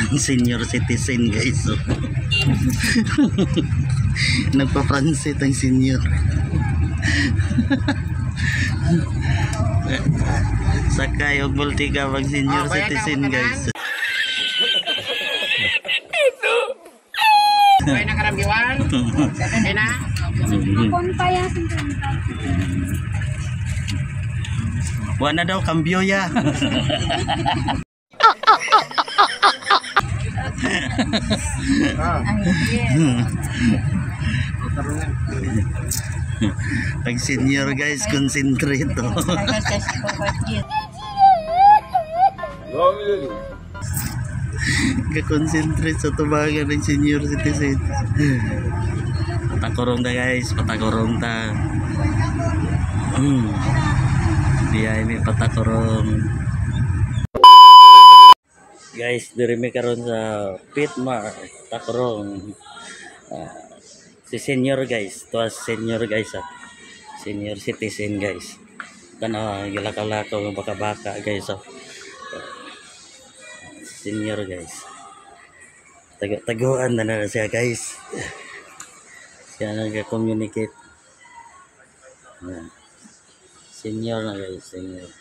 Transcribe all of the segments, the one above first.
ang senior citizen guys. So. Nagpa-transit ang senior. Sakay og multi ka pag senior citizen guys. Kaya nakaramgiwan? Kaya na? Punta yan, punta. Wala daw kambyo ya. Pag senior guys, concentrate to. Ka-concentrate sa tubagan ng senior citizen. Patakurong ta guys, patakurong ta. Diya may patakurong. Guys, diri mi karon sa Pitmar, Takurong. Si senior guys, to senior guys, senior citizen guys. Kana gilaka-lakaw ng baka-baka guys. Senior guys. Taguan na siya guys. Siya nag-communicate. Senior na guys, senior.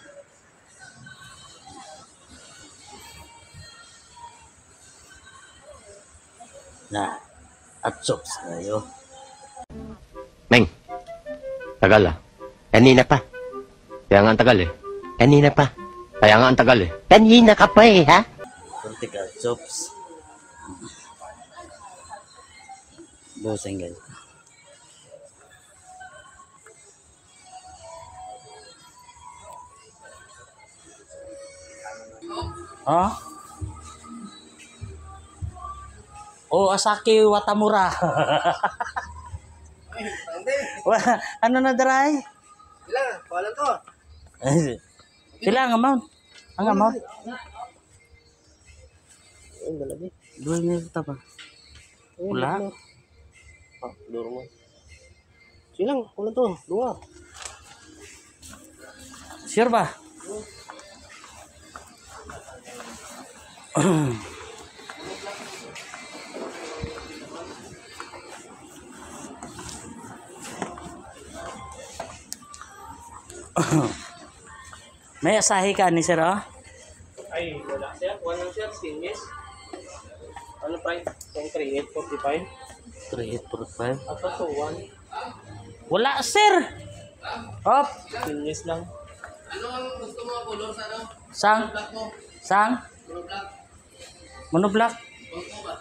Na at chops kayo. Meng, tagal ah. Kanina pa. Kaya nga ang tagal eh. Kanina pa. Kaya nga ang tagal eh. Kanina ka pa eh, ha? Kunti ka, chops. Boseng guys. Ha? Oh, Asaki Watamura. Ano na daray? Ilan? Wala to. Pila ang amount? Ang amount? Ang dalabi. Dua niya ito pa. Wala? Duro mo. Silang, wala to. Dua. Sure ba? May asahi ka ni sir, oh? Ay, wala sir. Walang sir. Singis. Ano price? 3845. 3845. Ato to 1. Wala, sir! Op! Singis lang. Ano ang gusto mo color sa ano? Sang? Sang? Monoblock. Monoblock? Bangko ba?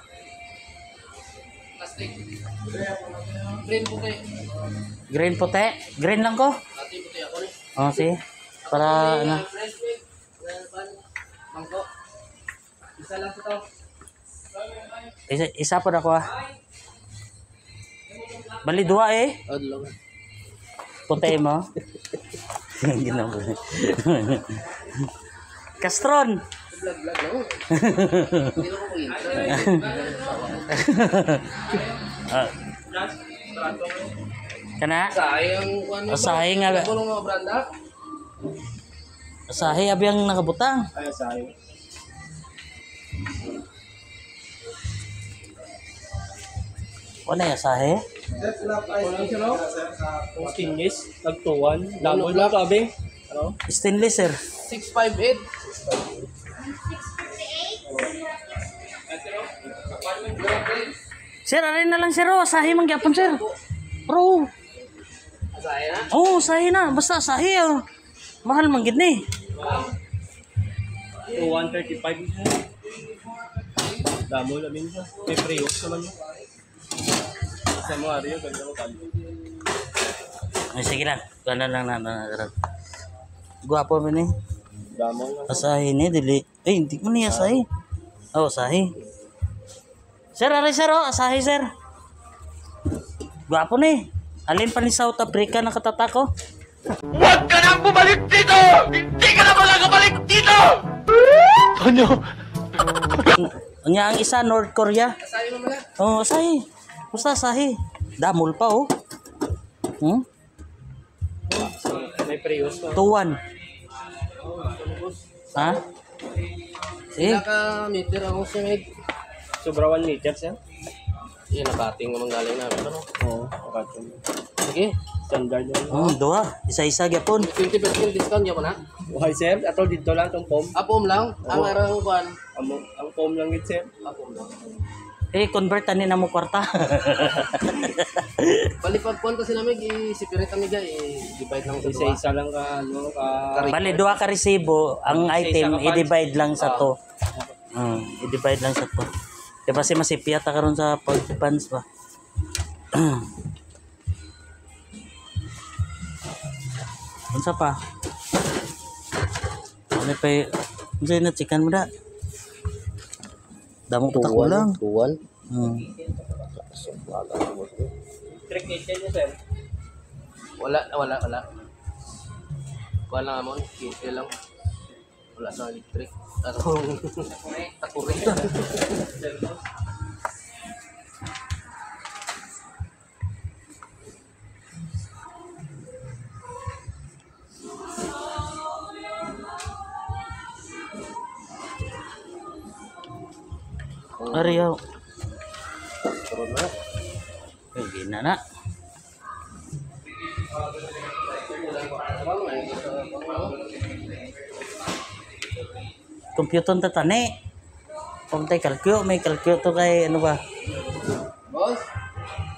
Plastic. Green puti. Green puti? Green lang ko? Ati puti ako rin. Oh, sige. Para, ano? Fresh week. Bangko. Isa lang ito. Isa po na ko, ah. Bali, dua eh. Adlaw. Puti mo. Ginawa. Castron. Vlog lang. Hindi ko intro. Kana? Sayang ano. Asahi nga ba? Kulong mga branda. Asahi abi ang nakabutang. Ay sayang. Wala yung asahi? Walang sino? Ang stingis. Nagtuwan. Lamon lang sabi. Ano? Stainless, sir. 658. Sir, aray na lang, sir. Oh, asahi man gyapon, sir. Bro. Saya na. Oh, asahi na. Basta asahi, oh. Mahal man gid ni. 135. Damo namin siya. May pre-ox naman yun. Sa mga Rio, ganda mo kami. Ay, sige lang. Gana lang na. Guwapo mo ni. Damo lang. Asahi ni, dili. Eh, hindi mo ni asahi. Oh, asahi. Sir, aray, sir, oh. Asahi, sir. Guwapo ni. Alin pa ni South Africa na katatako? Huwag ka nang bumalik dito! Hindi ka na malagabalik dito! Ano? Anya ang isa, North Korea. Asahin mo muna. Oh, asahi. Basta asahi. Damol pa, oh. May pre-ox na. 2-1. Ha? Eh, Ka meter ako siya, mate. Sobra 1 meter siya. Yan, nakating naman galing namin. Ano? Oo, nakating. Sige, standard yun. duha. Isa-isa gyapon. 20% discount niya po na? Okay, sir. Ato dito lang itong foam. Ah, foam lang? Ang arang kuhan? Ang foam lang yun, sir. Ah, foam lang. Eh, convert ani na mo kwarta. Bali, pag punta sila may i-separate kami dyan, i-divide lang sa dua. Isa-isa lang ka, ano, ka... Bali, duha ka resibo. Ang Isa-isa item, ka i-divide lang sa to. I-divide lang sa to. Kaya kasi masipiyat ka ron sa pag-pans ba. Unsa pa? Ano pa yung... Ano na chicken mo da? Damo pa ko lang. Tuwan. Trick kitchen niya, sir? Wala. Wala mo, kitchen lang. Wala sa electric. Takuri. Ariyaw. Turun na. Eh, gina na. Computer ta tani. Kung tay kalkyo, may kalkyo to kay ano ba? Boss?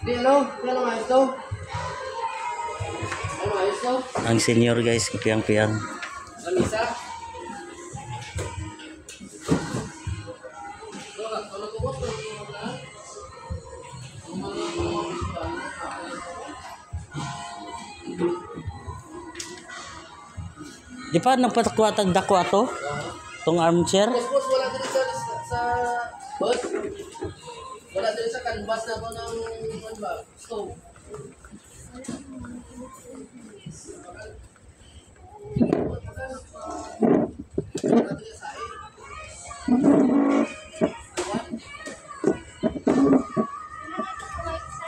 Di, ano? Ano ayos to? Ano ayos to? Ang senior guys, kapiyang-piyang. Lamisa? Di pa nagpatakwatag dako ato? Tong armchair? Boss, wala din sa boss? Wala din sa canvas na po ng ano ba? Stove.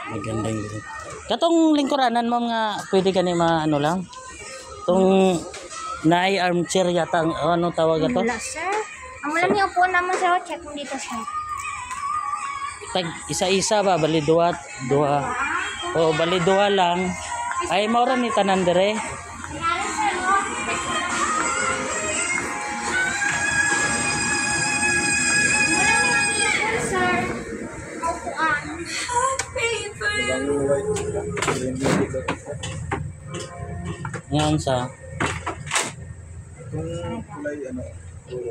Magandang gito. Katong lingkuranan mo nga pwede ka ni ano lang? Tong naay armchair yata ang ano tawag ato? Wala, sir. Ang wala niyo po naman, sir. Check mo dito, sir. Tag isa-isa ba bali duha. O bali duha lang. Ay mao ra ni tanan dire. Wala, sir. Wala niyo po, sir. Upuan. Ngayon sa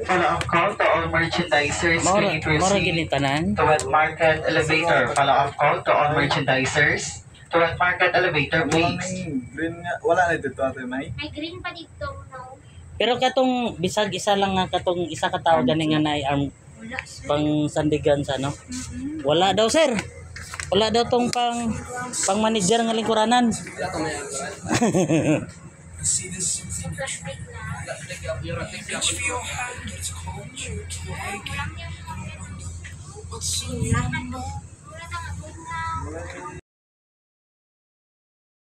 Follow-up call to all merchandisers mao may ra proceed gini tanan. to Wet Market Elevator. Follow-up call to all merchandisers to Wet Market Elevator, please. Green nga, wala na dito ate May. May green pa dito, no? Pero katong bisag isa lang nga katong isa ka tawo gani nga naay arm Wala, sir. pang sandigan sa no. Wala daw sir. Wala daw tong pang manager nga lingkuranan. Wala ka may angkaran. Sa plastic na. Yung ratik lang. Wala niyo po. Wala na nga po na.